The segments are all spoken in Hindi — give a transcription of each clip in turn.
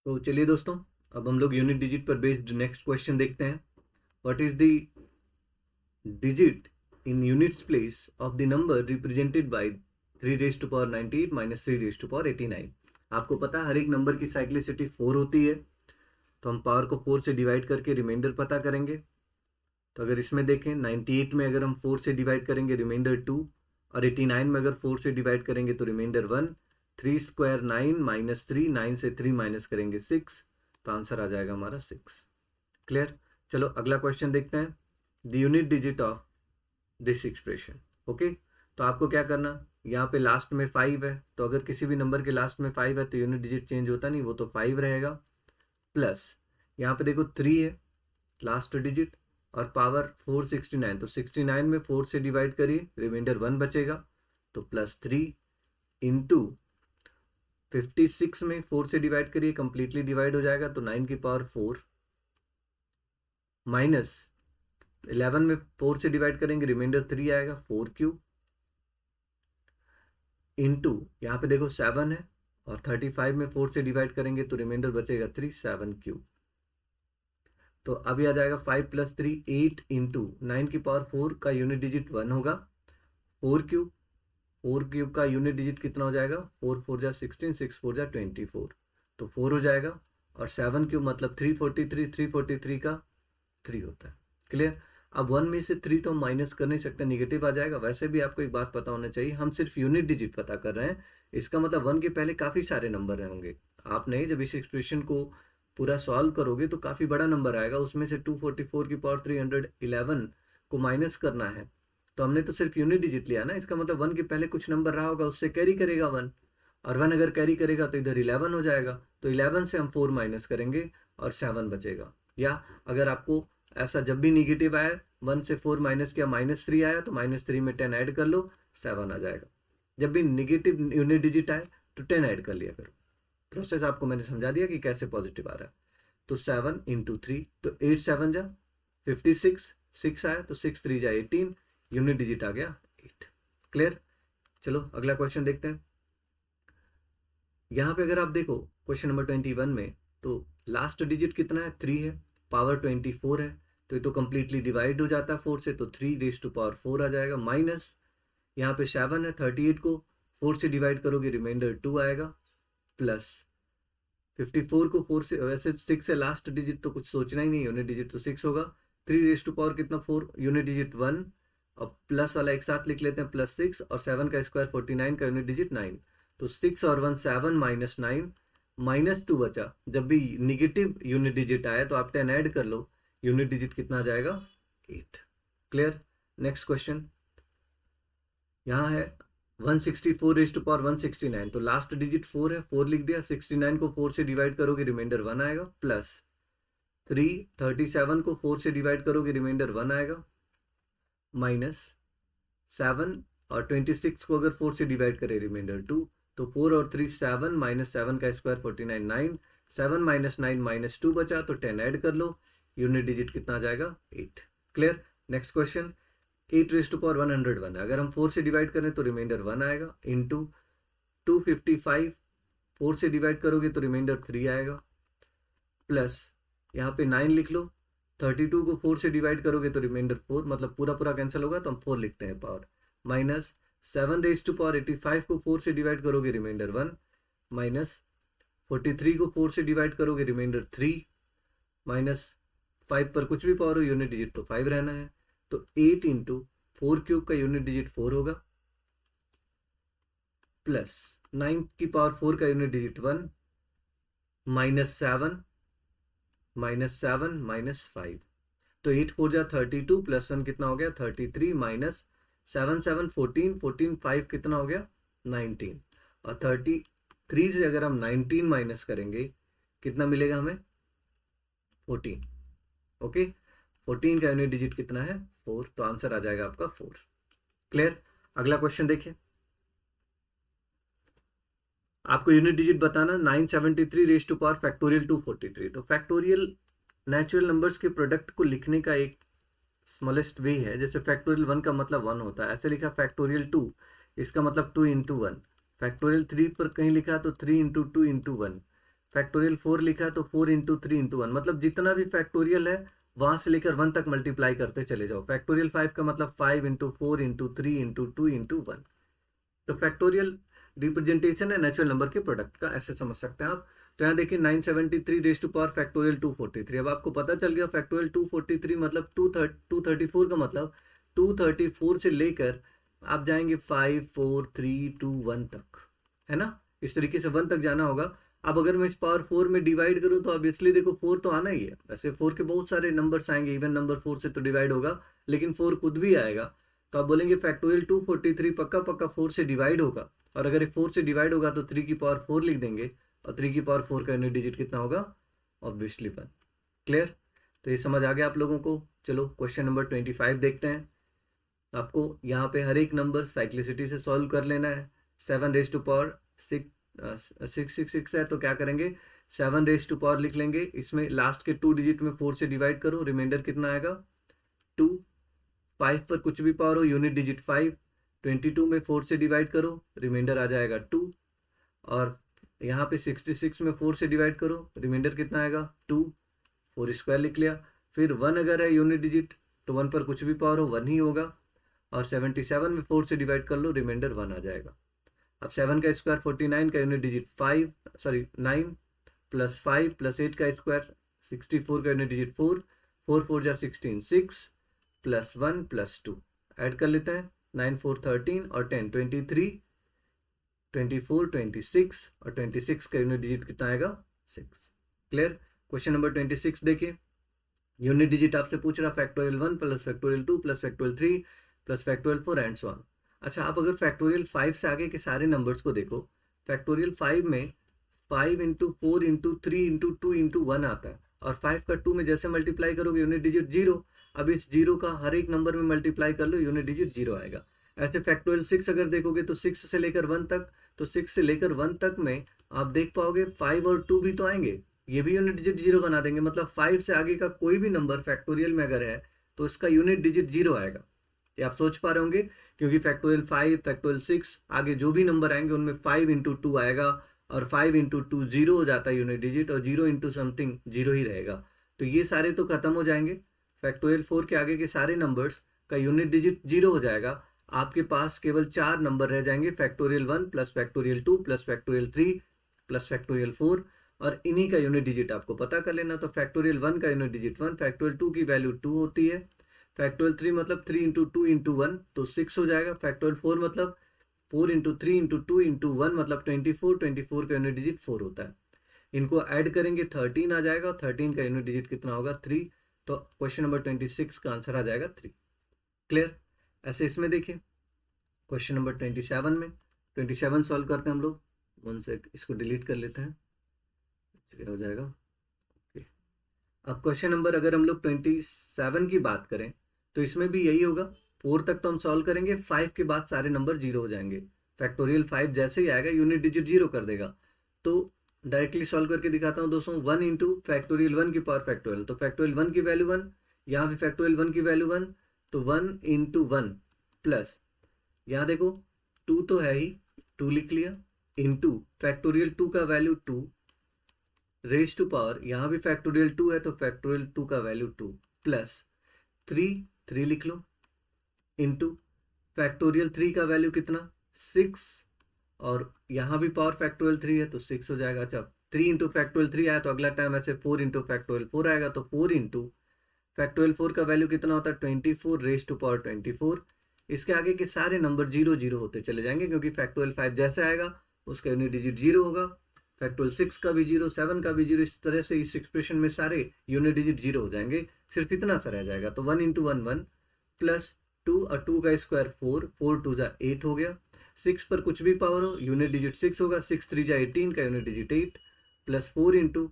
तो चलिए दोस्तों, अब हम लोग यूनिट डिजिट पर बेस्ड नेक्स्ट क्वेश्चन देखते हैं। What is the digit in units place of the number represented by 3 raised to power 98 minus 3 raised to power 89। आपको पता है हर एक नंबर की साइक्लिसिटी 4 होती है, तो हम पावर को 4 से डिवाइड करके रिमाइंडर पता करेंगे। तो अगर इसमें देखें 98 में अगर हम 4 से डिवाइड करेंगे रिमाइंडर 2, और 89 में अगर 4 से डिवाइड करेंगे तो रिमाइंडर 1। 3 स्क्वायर 9 माइनस 3, 9 से 3 माइनस करेंगे 6, तो आंसर आ जाएगा हमारा 6। क्लियर। चलो अगला क्वेश्चन देखते हैं। The unit digit of this expression. Okay, तो आपको क्या करना, यहाँ पे लास्ट में 5 है, तो अगर किसी भी नंबर के लास्ट में 5 है तो यूनिट डिजिट चेंज होता नहीं, वो तो 5 रहेगा। प्लस यहाँ पे देखो 3 है लास्ट डिजिट, और पावर 469, तो 69 में 4 से डिवाइड करिए रिमाइंडर 1 बचेगा, तो +3 इंटू 56 में 4 से डिवाइड करिए, कंप्लीटली डिवाइड हो जाएगा, तो 9 की पावर 4 माइनस 11 में 4 से डिवाइड करेंगे रिमाइंडर 3 आएगा, 4 क्यूब इंटू यहाँ पे देखो 7 है, और 35 में 4 से डिवाइड करेंगे तो रिमाइंडर बचेगा 3, 7 क्यूब। तो अभी आ जाएगा 5 + 3 8 इंटू 9 की पावर 4 का यूनिट डिजिट 1 होगा, 4 क्यूब। 4 क्यूब का यूनिट डिजिट कितना हो जाएगा, 4 4 जा 16, 6 4 जा 24, तो 4 हो जाएगा। और 7 क्यूब मतलब 343, 343 का 3 होता है। क्लियर। अब 1 में से 3 तो हम माइनस कर नहीं सकते, निगेटिव आ जाएगा। वैसे भी आपको एक बात पता होना चाहिए, हम सिर्फ यूनिट डिजिट पता कर रहे हैं, इसका मतलब 1 के पहले काफ़ी सारे नंबर होंगे। आपने जब इस एक्सप्रेशन को पूरा सॉल्व करोगे तो काफ़ी बड़ा नंबर आएगा, उसमें से 244 की पावर 311 को माइनस करना है। तो हमने तो सिर्फ यूनिट डिजिट लिया ना, इसका मतलब 1 के पहले कुछ नंबर रहा होगा, उससे कैरी करेगा 1, और 1 अगर कैरी करेगा तो इधर 11 हो जाएगा, तो 11 से हम 4 माइनस करेंगे और 7 बचेगा। या अगर आपको ऐसा जब भी निगेटिव आया, 1 से 4 माइनस किया -3 आया, तो -3 में 10 ऐड कर लो, 7 आ जाएगा। जब भी निगेटिव यूनिट डिजिट आए तो 10 ऐड कर लिया करो। प्रोसेस आपको मैंने समझा दिया कि कैसे पॉजिटिव आ रहा है। तो 7 इंटू 3, तो 8 7 जा 56, 6 आया तो 6 3 जा 18, यूनिट डिजिट आ गया 8। क्लियर। चलो अगला क्वेश्चन देखते हैं। यहाँ पे अगर आप देखो क्वेश्चन नंबर 21 में, तो लास्ट डिजिट कितना है, 3 है, पावर 24 है, तो ये तो कंप्लीटली डिवाइड हो जाता है 4 से, तो 3 raised to power 4 आ जाएगा। माइनस यहाँ पे 7 है, 38 को 4 से डिवाइड करोगे रिमाइंडर 2 आएगा, प्लस 54 को 4 से, वैसे 6 है लास्ट डिजिट तो कुछ सोचना ही नहीं, यूनिट डिजिट तो 6 होगा। 3 raised to power कितना 4, यूनिट डिजिट 1, और प्लस वाला एक साथ लिख लेते हैं +6, और 7 का स्क्वायर 49 का यूनिट डिजिट 9, तो 6 और 1 7 माइनस 9 -2 बचा। जब भी निगेटिव यूनिट डिजिट आया तो आप 10 ऐड कर लो, यूनिट डिजिट कितना आ जाएगा 8। क्लियर। नेक्स्ट क्वेश्चन यहाँ है 164 raised to power 169, तो लास्ट डिजिट 4 है, 4 लिख दिया, 69 को 4 से डिवाइड करोगे रिमाइंडर 1 आएगा, प्लस 37 को 4 से डिवाइड करोगे रिमाइंडर 1 आएगा, माइनस 7 और 26 को अगर 4 से डिवाइड करें रिमाइंडर 2, तो 4 और 3 7, -7 का स्क्वायर 49 9, 7 माइनस 9 -2 बचा, तो 10 ऐड कर लो, यूनिट डिजिट कितना आ जाएगा 8। Clear. Next question 8 raised to power 101 है, अगर हम 4 से डिवाइड करें तो रिमाइंडर 1 आएगा, इंटू 255, 4 से डिवाइड करोगे तो रिमाइंडर 3 आएगा, प्लस यहाँ पे 9 लिख लो, 32 को 4 से डिवाइड करोगे तो रिमाइंडर 4, मतलब पूरा पूरा कैंसिल होगा तो हम 4 लिखते हैं power, minus 7 raised to power 85 को 4 से डिवाइड करोगे रिमाइंडर 1, माइनस 43 को 4 से डिवाइड करोगे रिमाइंडर 3, माइनस 5 पर कुछ भी पावर हो यूनिट डिजिट तो 5 रहना है, तो 8 इंटू 4 क्यूब का यूनिट डिजिट 4 होगा, प्लस 9 की पावर 4 का यूनिट डिजिट 1, -7 -7 -5, तो 8 4 जा 32, प्लस 1 कितना हो गया 33, माइनस 7 7 14, 14 5 कितना हो गया 19, और 33 से अगर हम 19 माइनस करेंगे कितना मिलेगा हमें 14। ओके, 14 का यूनिट डिजिट कितना है 4, तो आंसर आ जाएगा आपका 4। क्लियर। अगला क्वेश्चन देखिए, आपको यूनिट डिजिट बताना 973 raised to power फैक्टोरियल 243, तो फैक्टोरियल नेचुरल नंबर्स के प्रोडक्ट को लिखने का एक स्मॉलेस्ट वे है। जैसे फैक्टोरियल 1 का मतलब 1 होता है, ऐसे लिखा फैक्टोरियल 2, इसका मतलब 2 इंटू 1। फैक्टोरियल 3 पर कहीं लिखा तो 3 इंटू 2 इंटू 1, फैक्टोरियल 4 लिखा है तो 4 इंटू 3 इंटू 1, मतलब जितना भी फैक्टोरियल है वहां से लेकर 1 तक मल्टीप्लाई करते चले जाओ। फैक्टोरियल 5 का मतलब 5 इंटू 4 इंटू 3 इंटू 2 इंटू 1। तो फैक्टोरियल रिप्रेजेंटेशन है नेचुरल नंबर के प्रोडक्ट का, ऐसे समझ सकते हैं आप। तो यहाँ देखिए 973 रेज टू पावर फैक्टोरियल 243। अब आपको पता चल गया फैक्टोरियल 243 मतलब 234 का मतलब 234 से लेकर आप जाएंगे 5 4 3 2 1 तक, है ना। इस तरीके से 1 तक जाना होगा। अब अगर मैं इस पावर 4 में डिवाइड करूं तो ऑब्वियसली देखो 4 तो आना ही है। वैसे 4 के बहुत सारे नंबर्स आएंगे, इवन नंबर 4 से तो डिवाइड होगा, लेकिन 4 खुद भी आएगा। तो आप बोलेंगे फैक्टोरियल 243 पक्का पक्का 4 से डिवाइड होगा, और अगर 4 से डिवाइड होगा तो 3 की पावर 4 लिख देंगे, और 3 की पावर 4 का यूनिट डिजिट कितना होगा, ऑब्वियसली 1। क्लियर। तो ये समझ आ गया आप लोगों को। चलो क्वेश्चन नंबर 25 देखते हैं। आपको यहाँ पे हर एक नंबर साइक्लिसिटी से सॉल्व कर लेना है। 7 रेज टू पावर 6 है, तो क्या करेंगे 7 रेज टू पावर लिख लेंगे। इसमें लास्ट के 2 डिजिट में 4 से डिवाइड करो, रिमाइंडर कितना आएगा 2। 5 पर कुछ भी पावर हो, यूनिट डिजिट 5। 22 में 4 से डिवाइड करो, रिमाइंडर आ जाएगा 2। और यहाँ पे 66 में 4 से डिवाइड करो, रिमाइंडर कितना आएगा 2। 4 स्क्वायर लिख लिया। फिर 1 अगर है यूनिट डिजिट तो 1 पर कुछ भी पावर हो 1 ही होगा। और 77 में 4 से डिवाइड कर लो, रिमाइंडर 1 आ जाएगा। अब 7 का स्क्वायर 49 का यूनिट डिजिट 9 प्लस 5 प्लस 8 का स्क्वायर 64 का यूनिट डिजिट 4। 4 4 जा 16 6 प्लस 1 प्लस 2 ऐड कर लेते हैं। 9 4 13 और 10 23 24 26 और 26 का यूनिट डिजिट कितना आएगा 6। क्लियर। क्वेश्चन नंबर 26 देखिए। यूनिट डिजिट आपसे पूछ रहा factorial 1 plus factorial 2 plus factorial 3 plus factorial 4 and so on. अच्छा, आप अगर फैक्टोरियल 5 से आगे के सारे नंबर्स को देखो, फैक्टोरियल 5 में 5 इंटू 4 इंटू 3 इंटू 2 इंटू 1 आता है, और 5 का 2 में जैसे मल्टीप्लाई करोगे यूनिट डिजिट 0। अब इस 0 का हर एक नंबर में मल्टीप्लाई कर लो, यूनिट डिजिट 0 आएगा। ऐसे फैक्टोरियल 6 अगर देखोगे तो 6 से लेकर 1 तक, तो 6 से लेकर 1 तक में आप देख पाओगे 5 और 2 भी तो आएंगे, ये भी यूनिट डिजिट 0 बना देंगे। मतलब 5 से आगे का कोई भी नंबर फैक्टोरियल में अगर है तो इसका यूनिट डिजिट 0 आएगा। ये आप सोच पा रहे होंगे, क्योंकि फैक्टोरियल 5 फैक्टोरियल 6 आगे जो भी नंबर आएंगे उनमें 5 इंटू 2 आएगा, और 5 इंटू 2 जीरो हो जाता है यूनिट डिजिट, और 0 इंटू समथिंग 0 ही रहेगा। तो ये सारे तो खत्म हो जाएंगे। फैक्टोरियल 4 के आगे के सारे नंबर्स का यूनिट डिजिट 0 हो जाएगा। आपके पास केवल 4 नंबर रह जाएंगे, factorial 1 plus factorial 2 plus factorial 3 plus factorial 4, और इन्हीं का यूनिट डिजिट आपको पता कर लेना। तो फैक्टोरियल 1 का यूनिट डिजिट 1, फैक्टोरियल 2 की वैल्यू 2 होती है, फैक्टोरियल 3 मतलब 3 इंटू 2 इंटू 1 तो 6 हो जाएगा। फैक्टोरियल 4 मतलब 4 इंटू 3 इंटू 2 इंटू 1 मतलब 24। 24 का यूनिट डिजिट 4 होता है। इनको ऐड करेंगे 13 आ जाएगा, और 13 का यूनिट डिजिट कितना होगा 3। तो क्वेश्चन नंबर 26 का आंसर आ जाएगा 3। क्लियर। ऐसे इसमें देखिए क्वेश्चन नंबर 27 में 27 सॉल्व करते हैं हम लोग। वन से इसको डिलीट कर लेते हैं, क्या हो जाएगा। ओके। अब क्वेश्चन नंबर अगर हम लोग 27 की बात करें तो इसमें भी यही होगा। 4 तक तो हम सॉल्व करेंगे, 5 के बाद सारे नंबर 0 हो जाएंगे। फैक्टोरियल 5 जैसे ही आएगा यूनिट डिजिट 0 कर देगा। तो डायरेक्टली सॉल्व करके दिखाता हूँ दोस्तों। 1 इंटू फैक्टोरियल 1 की पावर फैक्टोरियल, तो फैक्टोरियल 1 की वैल्यू 1, यहाँ पे फैक्टोरियल 1 की वैल्यू 1, तो 1 इंटू 1 प्लस, यहाँ देखो 2 तो है ही, 2 लिख लिया, इंटू फैक्टोरियल 2 का वैल्यू 2 रेज टू पावर, यहाँ भी फैक्टोरियल 2 है तो फैक्टोरियल 2 का वैल्यू 2 प्लस 3 लिख लो, इंटू फैक्टोरियल 3 का वैल्यू कितना 6, और यहाँ भी पावर फैक्टोरियल 3 है तो 6 हो जाएगा। अच्छा, 3 इंटू फैक्टोरियल 3 आया तो अगला टाइम ऐसे 4 इंटू फैक्टोरियल 4 आएगा, तो 4 इंटू फैक्टोरियल 4 का वैल्यू कितना होता है 24 रेज टू पावर 24। इसके आगे के सारे नंबर 0 0 होते चले जाएंगे, क्योंकि फैक्टोरियल 5 जैसे आएगा उसका यूनिट डिजिट 0 होगा। फैक्टोरियल 6 का भी 0, 7 का भी 0, इस तरह से इस एक्सप्रेशन में सारे यूनिट डिजिट 0 हो जाएंगे। सिर्फ इतना सा रह जाएगा, तो 1 इंटू 1 1 प्लस 2, और 2 का स्क्वायर 4, 4 2 जा 8 हो गया। 6 पर कुछ भी पावर हो, यूनिट डिजिट 6 होगा। 6 3 जा 18 का यूनिट डिजिट 8 प्लस 4 इंटू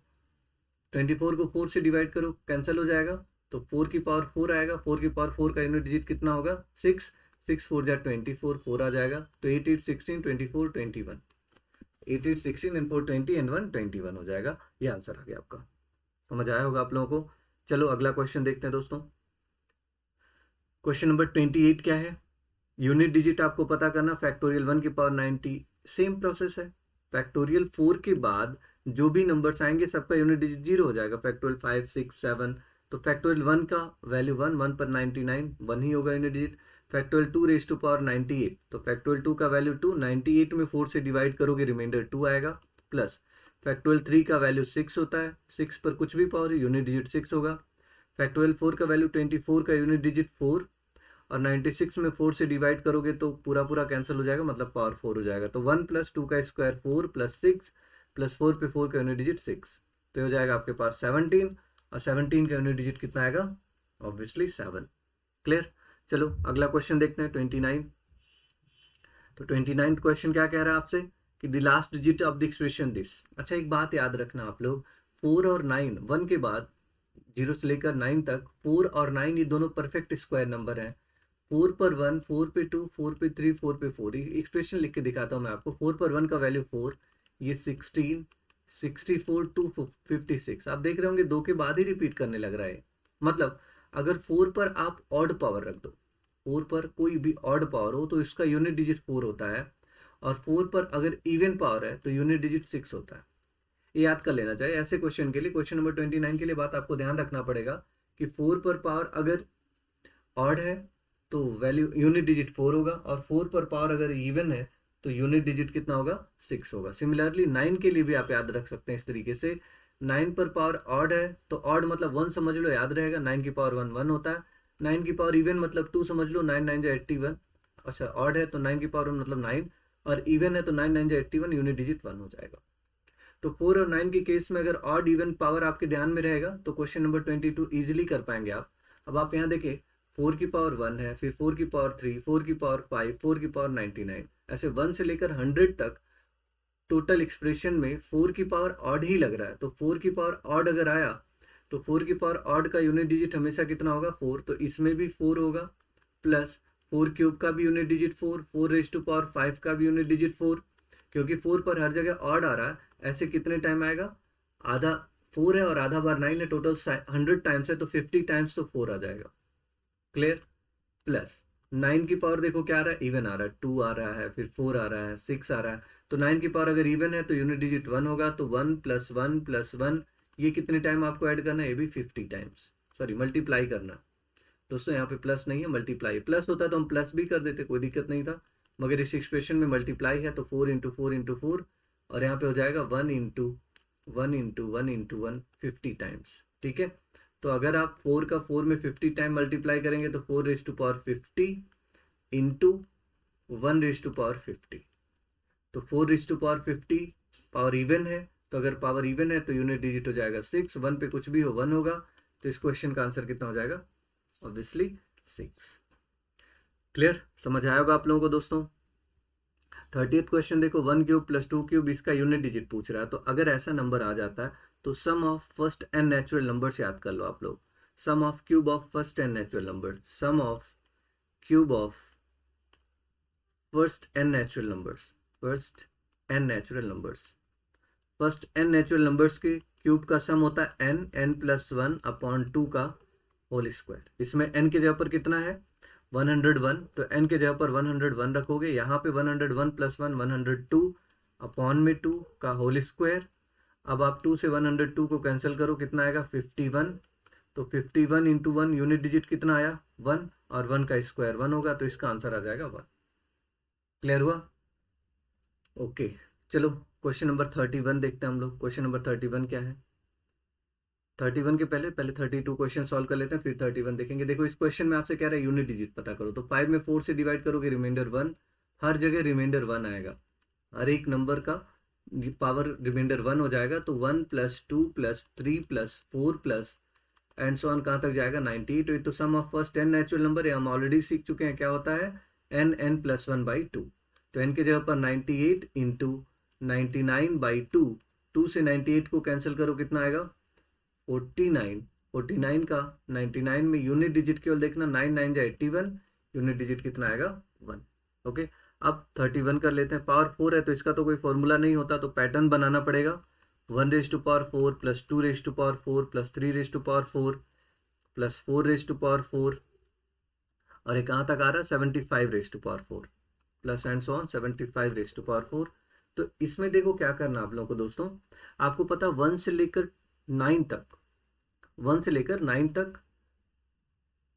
24 को 4 से डिवाइड करो, कैंसिल हो जाएगा, तो 4 की पावर 4 आएगा। 4 की पावर 4 का यूनिट डिजिट कितना होगा 6, 6 4 जा 24, 4 आ जाएगा। तो 8 8 16 24 21, 8 8 16 एंड 4 20 एंड 1 21 हो जाएगा। ये आंसर आ गया आपका। समझ आया होगा आप लोगों को। चलो अगला क्वेश्चन देखते हैं दोस्तों। क्वेश्चन नंबर 28 क्या है। यूनिट डिजिट आपको पता करना, फैक्टोरियल 1 की पावर 90, सेम प्रोसेस है। फैक्टोरियल 4 के बाद जो भी नंबर्स आएंगे सबका यूनिट डिजिट 0 हो जाएगा। फैक्टोरियल 5 6 7, तो फैक्टोरियल 1 का वैल्यू 1, 1 पर 99, 1 ही होगा unit digit. Factorial 2 raise to power 98, तो फैक्टोरियल 2 का वैल्यू 2, 98 में 4 से डिवाइड करोगे रिमाइंडर 2 आएगा। प्लस फैक्टोरियल 3 का वैल्यू 6 होता है, 6 पर कुछ भी पावर यूनिट डिजिट 6 होगा। फैक्टोरियल 4 का वैल्यू 24 का यूनिट डिजिट 4, और 96 में 4 से डिवाइड करोगे तो पूरा पूरा कैंसिल हो जाएगा, मतलब पावर 4 हो जाएगा। तो 1 प्लस 2 का स्क्वायर 4 प्लस 6 प्लस 4 पे 4 का यूनिट डिजिट 6, तो हो जाएगा आपके पास 17, और 17 का यूनिट डिजिट कितना आएगा? ऑब्वियसली 7। क्लियर? चलो अगला क्वेश्चन देखते हैं 29। तो 29 क्वेश्चन क्या कह रहा है आपसे कि the last digit of the expression this. अच्छा एक बात याद रखना आप लोग, 4 और 9, 1 के बाद 0 से लेकर 9 तक 4 और 9 ये दोनों परफेक्ट स्क्वायर नंबर हैं। 4 पर 1, 4 पे 2, 4 पे 3, 4 पे 4, एक्सप्रेशन लिख के दिखाता हूँ मैं आपको। 4 पर 1 का वैल्यू 4, ये 16, 64 टू 56। आप देख रहे होंगे दो के बाद ही रिपीट करने लग रहा है। मतलब अगर 4 पर आप ऑड पावर रख दो, 4 पर कोई भी ऑड पावर हो तो इसका यूनिट डिजिट 4 होता है, और 4 पर अगर इवन पावर है तो यूनिट डिजिट 6 होता है। ये याद कर लेना चाहिए ऐसे क्वेश्चन के लिए। क्वेश्चन नंबर 29 के लिए बात आपको ध्यान रखना पड़ेगा कि 4 पर पावर अगर ऑड है तो वैल्यू यूनिट डिजिट 4 होगा, और 4 पर पावर अगर इवन है तो यूनिट डिजिट कितना होगा? 6 होगा। सिमिलरली 9 के लिए भी आप याद रख सकते हैं इस तरीके से। 9 पर पावर ऑड है तो ऑड मतलब 1 समझ लो, याद रहेगा। 9 की पावर 1 1 होता है। 9 की पावर इवन मतलब 2 समझ लो, 9 9 81। अच्छा ऑड है तो 9 की पावर 1 मतलब 9, और इवन है तो 9 9 81, यूनिट डिजिट 1 हो जाएगा। तो 4 और 9 के केस में अगर ऑड इवन पावर आपके ध्यान में रहेगा तो क्वेश्चन नंबर 22 इजीली कर पाएंगे आप। अब आप यहाँ देखें, 4 की पावर 1 है, फिर 4 की पावर 3, 4 की पावर 5, 4 की पावर 99, ऐसे 1 से लेकर 100 तक टोटल एक्सप्रेशन में 4 की पावर ऑड ही लग रहा है। तो 4 की पावर ऑड अगर आया तो 4 की पावर ऑड का यूनिट डिजिट हमेशा कितना होगा? 4, तो इसमें भी 4 होगा। प्लस 4 क्यूब का भी unit digit 4, 4 raise to power 5 का भी यूनिट डिजिट 4, क्योंकि 4 पर हर जगह ऑड आ रहा है। ऐसे कितने टाइम आएगा? आधा 4 है और आधा बार 9 है, टोटल 100 टाइम्स है तो 50 टाइम्स तो 4 आ जाएगा। क्लियर? प्लस 9 की पावर देखो क्या आ रहा है? इवन आ रहा है, 2 आ रहा है, फिर 4 आ रहा है, 6 आ रहा है। तो 9 की पावर अगर इवन है तो यूनिट डिजिट 1 होगा, तो 1 प्लस 1 प्लस 1, ये कितने टाइम आपको ऐड करना है? ये भी 50 टाइम्स, सॉरी मल्टीप्लाई करना। दोस्तों यहाँ पे प्लस नहीं है, मल्टीप्लाई। प्लस होता तो हम प्लस भी कर देते, कोई दिक्कत नहीं था, मगर इस एक्सप्रेशन में मल्टीप्लाई है तो 4 इंटू 4 इंटू 4, और यहाँ पे हो जाएगा 1 इंटू 1 इंटू 1 इंटू 1, 50 टाइम्स। ठीक है, तो अगर आप 4 का 4 में 50 टाइम मल्टीप्लाई करेंगे तो 4 raise to power 50 into 1 raise to power 50, तो 4 raise to power 50 power even है, तो अगर पावर इवन है तो यूनिट डिजिट हो जाएगा 6, 1 पे कुछ भी हो 1 होगा, तो इस क्वेश्चन का आंसर कितना हो जाएगा? ऑब्वियसली 6। क्लियर? समझ आया होगा आप लोगों को दोस्तों। 30th क्वेश्चन देखो, 1 क्यूब प्लस 2 क्यूब, इसका यूनिट डिजिट पूछ रहा है। तो अगर ऐसा नंबर आ जाता है तो sum of first n natural numbers याद कर लो आप लोग। Sum of cube of first n natural number, sum of cube of first n natural numbers, first n natural numbers, first n natural numbers के क्यूब का सम होता है एन, एन प्लस 1 अपॉन 2 का होल स्क्वायर। इसमें एन के जगह पर कितना है? 101, तो n के जगह पर 101 रखोगे, यहाँ पे 101 प्लस 1 102 अपॉन में 2 का होल स्क्वायर। अब आप 2 से 102 को कैंसिल करो, कितना आएगा? 51, तो 51 इंटू 1, यूनिट डिजिट कितना आया? 1, और 1 का स्क्वायर 1 होगा, तो इसका आंसर आ जाएगा 1। क्लियर हुआ? ओके, चलो क्वेश्चन नंबर 31 देखते हैं हम लोग। क्वेश्चन नंबर 31 क्या है? 31 के पहले 32 क्वेश्चन सॉल्व कर लेते हैं, फिर 31 देखेंगे। देखो इस क्वेश्चन में आपसे कह रहा है यूनिट डिजिट पता करो, तो 5 में 4 से डिवाइड करोगे, रिमाइंडर 1, हर जगह रिमाइंडर 1 आएगा, हर एक नंबर का पावर रिमाइंडर 1 हो जाएगा। तो 1 plus 2 plus 3 plus 4 plus and so on, कहाँ तक जाएगा? 98। तो sum of first n natural number है, हम ऑलरेडी सीख चुके हैं क्या होता है, एन, एन प्लस 1 बाई 2। तो एन की जगह पर 98 इंटू 99/2, 2 से 98 को कैंसिल करो, कितना आएगा? 49। 49 का 99 में यूनिट डिजिट केवल देखना, 9 9 जा 81, यूनिट डिजिट कितना आएगा? 1। ओके, अब 31 कर लेते हैं। पावर 4 है तो इसका तो कोई फॉर्मूला नहीं होता, तो पैटर्न बनाना पड़ेगा। 1 raise to power 4 plus 2 raise to power 4 plus 3 raise to power 4 plus 4 raise to power 4, और ये कहाँ तक आ रहा है? 75 raise to power 4 plus and so on 75 raise to power 4। तो इसमें देखो क्या करना आप लोगों को दोस्तों, आपको पता 1 से लेकर 9 तक, 1 से लेकर 9 तक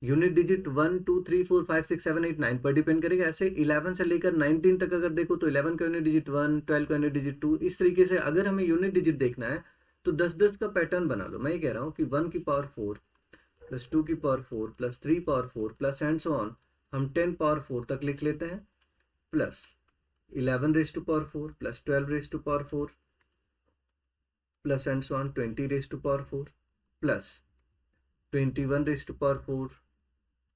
यूनिट डिजिट 1 2 3 4 5 6 7 8 9 पर डिपेंड करेगा। ऐसे 11 से लेकर 19 तक अगर देखो तो 11 का यूनिट डिजिट 1, 12 का यूनिट डिजिट 2, इस तरीके से अगर हमें यूनिट डिजिट देखना है तो 10-10 का पैटर्न बना लो। मैं ये कह रहा हूँ कि 1 की पावर 4 प्लस 2 की power 4 plus 3 power 4 plus and so on, हम 10 पावर 4 तक लिख लेते हैं, plus 11 raise to power 4 plus 12 raise to power 4 plus and so on 20 raise to power 4 plus 21 raise to power 4,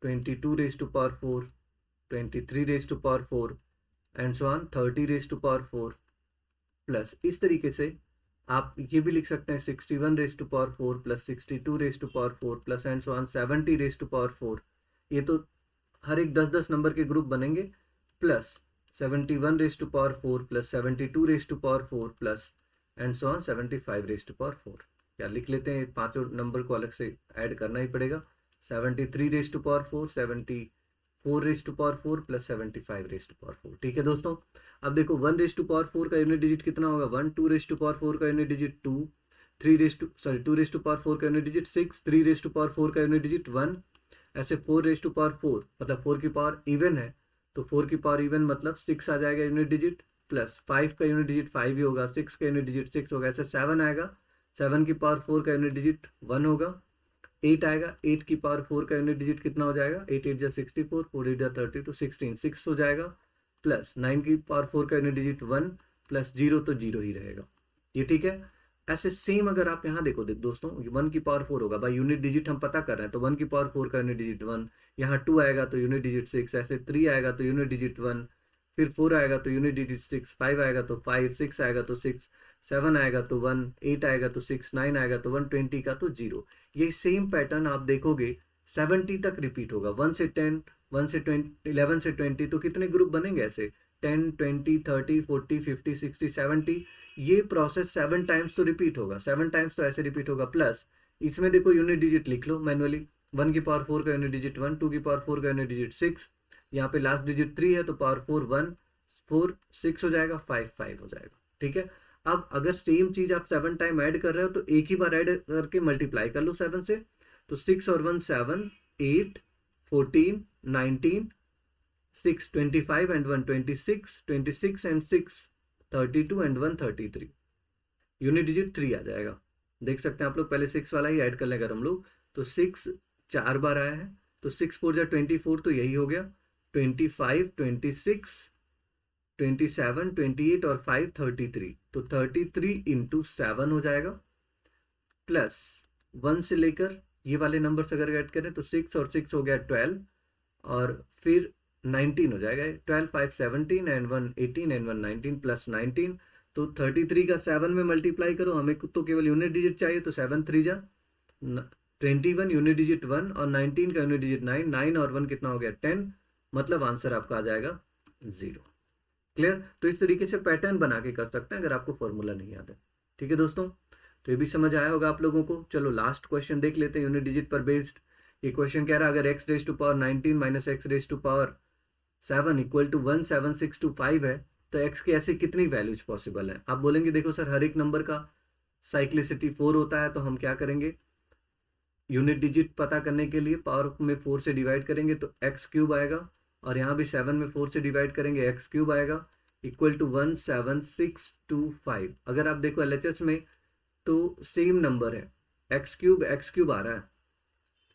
22 raised to power 4, 23 raised to power 4 and so on 30 raised to power 4 plus इस तरीके से आप ये भी लिख सकते हैं 61 raised to power 4 plus 62 raised to power 4 plus and so on 70 raised to power 4। ये तो हर एक 10-10 नंबर के ग्रुप बनेंगे, plus 71 raised to power 4 plus 72 raised to power 4 plus and so on 75 raised to power 4। या लिख लेते हैं, पांचों नंबर को अलग से ऐड करना ही पड़ेगा, 73 raise to power 4, 74 raise to power 4 plus 75 raise to power 4। ठीक है दोस्तों, अब देखो 1 रेज टू पावर 4 का यूनिट डिजिट कितना होगा 1, 2 रेज टू पावर 4 का unit digit 2, 2 raise to power 4 का unit digit 6, 3 raise to power 4 का यूनिट डिजिट 1, ऐसे 4 रेज टू पावर 4 मतलब 4 की पावर इवन है तो 4 की पावर इवन मतलब 6 आ जाएगा यूनिट डिजिट, प्लस 5 का यूनिट डिजिट 5 ही होगा, 6 का यूनिट डिजिट 6 होगा, ऐसे 7 आएगा, 7 की पावर 4 का यूनिट डिजिट 1 होगा, 8 आएगा, 8 की पावर 4 का यूनिट डिजिट कितना हो जाएगा 8 8 जा 64, 4 8 जा 32, 16 6 हो जाएगा, प्लस 9 की पावर 4 का यूनिट डिजिट 1 प्लस 0 तो 0 ही रहेगा। ये ठीक है। ऐसे सेम अगर आप यहाँ देखो दोस्तों 1 की पावर 4 होगा, भाई यूनिट डिजिट हम पता कर रहे हैं तो 1 की पावर 4 का यूनिट डिजिट 1, यहाँ 2 आएगा तो यूनिट डिजिट 6, ऐसे 3 आएगा तो यूनिट डिजिट 1, फिर 4 आएगा तो यूनिट डिजिट 6, 5 आएगा तो 5, 6 आएगा तो 6, 7 आएगा तो 1, 8 आएगा तो 6, 9 आएगा तो 1, 20 का तो 0। ये सेम पैटर्न आप देखोगे 70 तक रिपीट होगा, 1 से 10, 1 से 20, 11 से 20, तो कितने ग्रुप बनेंगे ऐसे 10, 20, 30, 40, 50, 60, 70। ये प्रोसेस 7 टाइम्स तो रिपीट होगा, 7 टाइम्स तो ऐसे रिपीट होगा, प्लस इसमें देखो यूनिट डिजिट लिख लो मैनुअली, 1 की पावर 4 का यूनिट डिजिट 1, 2 की पावर 4 का यूनिट डिजिट 6, यहाँ पे लास्ट डिजिट 3 है तो पावर 4 1, 4 6 हो जाएगा, 5 5 हो जाएगा। ठीक है, अब अगर सेम चीज आप 7 टाइम ऐड कर रहे हो तो एक ही बार ऐड करके मल्टीप्लाई कर लो 7 से, तो 6 और 1 7, 8, 14, 19, 6 25 and 1 26, 26 and 6 32 and 1 33, unit digit 3 आ जाएगा। देख सकते हैं आप लोग, पहले 6 वाला ही ऐड कर लेंगे हम लोग, तो 6 4 बार आया है तो 6 4 जा 24 तो यही हो गया, 25, 26, 27, 28 और 5 33, तो 33 इंटू 7 हो जाएगा, प्लस 1 से लेकर ये वाले नंबर अगर ऐड करें तो 6 और 6 हो गया 12 और फिर 19 हो जाएगा, 12 5 17 एंड 1 18 एंड 1 19 प्लस 19, तो 33 का 7 में मल्टीप्लाई करो, हमें तो केवल यूनिट डिजिट चाहिए तो 7 3 जा 21, यूनिट डिजिट 1 और 19 का यूनिट डिजिट 9, 9 और 1 कितना हो गया 10, मतलब आंसर आपका आ जाएगा 0। क्लियर, तो इस तरीके से पैटर्न बना के कर सकते हैं अगर आपको फॉर्मूला नहीं याद है। ठीक है दोस्तों, तो ये भी समझ आया होगा आप लोगों को। चलो लास्ट क्वेश्चन देख लेते हैं यूनिट डिजिट पर बेस्ड। ये क्वेश्चन कह रहा है अगर x raise to power 19 minus x raise to power 7 equal to 17625 है तो x की ऐसी कितनी वैल्यूज पॉसिबल है। आप बोलेंगे देखो सर हर एक नंबर का साइक्लिसिटी 4 होता है, तो हम क्या करेंगे, यूनिट डिजिट पता करने के लिए पावर में 4 से डिवाइड करेंगे तो x क्यूब आएगा, और यहाँ भी 7 में 4 से डिवाइड करेंगे x क्यूब आएगा, इक्वल टू 17625। अगर आप देखो LHS में तो सेम नंबर है, x क्यूब आ रहा है,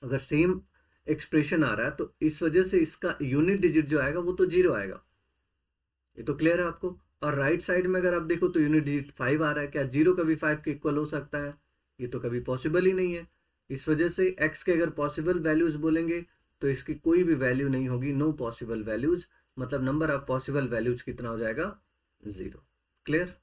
अगर सेम एक्सप्रेशन आ रहा है तो इस वजह से इसका यूनिट डिजिट जो आएगा वो तो 0 आएगा। ये तो क्लियर है आपको। और राइट साइड में अगर आप देखो तो यूनिट डिजिट 5 आ रहा है, क्या 0 कभी 5 के इक्वल हो सकता है, ये तो कभी पॉसिबल ही नहीं है। इस वजह से x के अगर पॉसिबल वैल्यूज बोलेंगे तो इसकी कोई भी वैल्यू नहीं होगी, नो पॉसिबल वैल्यूज, मतलब नंबर ऑफ पॉसिबल वैल्यूज कितना हो जाएगा 0। क्लियर।